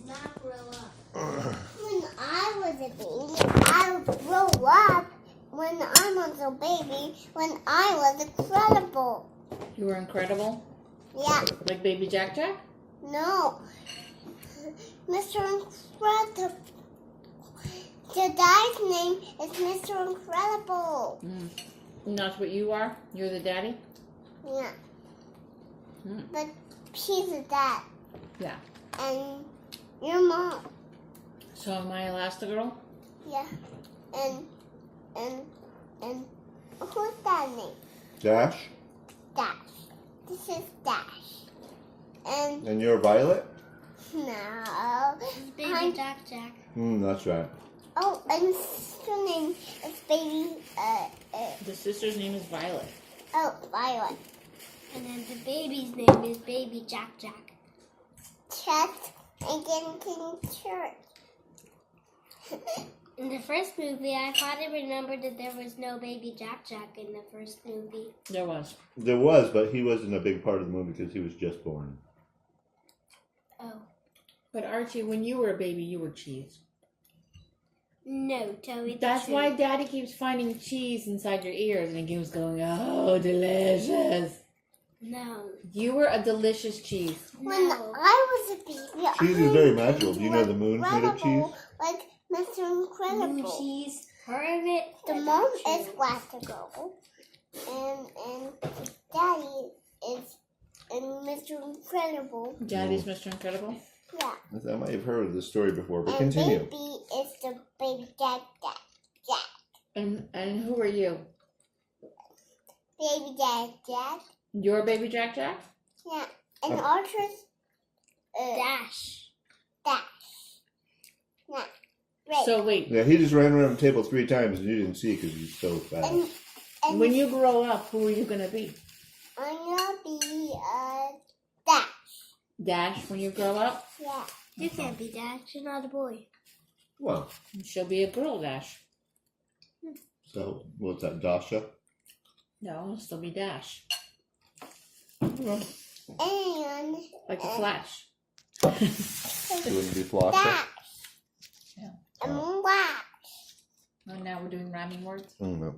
not grow up? When I was a baby, I would grow up when I was a baby, when I was incredible. You were incredible? Yeah. Like Baby Jack Jack? No. Mr. Incredible. The guy's name is Mr. Incredible. And that's what you are? You're the daddy? Yeah. But she's a dad. Yeah. And your mom. So am I Elastigirl? Yeah. And who's that name? Dash? Dash. This is Dash. And you're Violet? No. Baby Jack Jack. That's right. Oh, and sister's name is Baby, The sister's name is Violet. Violet. And then the baby's name is Baby Jack Jack. Chest and getting to church. In the first movie, I thought I remembered that there was no Baby Jack Jack in the first movie. There was. There was, but he wasn't a big part of the movie because he was just born. Oh. But Archie, when you were a baby, you were cheese. No, tell me the That's truth. why Daddy keeps finding cheese inside your ears and he keeps going, oh, delicious. No. You were a delicious cheese. When No. I was a baby, Cheese is very magical. Do you know the moon's made of cheese? Incredible, like Mr. Blue Incredible. cheese. Heard of it? The mom is Elastigirl, and Daddy is Mr. Incredible. Daddy's Mr. Incredible? Yeah. I might have heard of this story before, but And continue. baby is the Baby Jack Jack. And who are you? Baby Jack Jack. You're Baby Jack Jack? Yeah. And Archer's Dash. Dash. Yeah. Right. So wait, Yeah, he just ran around the table 3 times and you didn't see because he's so fast. and when you grow up, who are you going to be? I'm gonna be Dash. Dash when you grow up? Yeah. You can't be Dash. You're not a boy. Well, She'll be a girl, Dash. so what's that, Dasha? No, it'll still be Dash. And Like the Flash. She wouldn't be Flossia? Dash. Yeah. And Wax. And now we're doing rhyming words. No.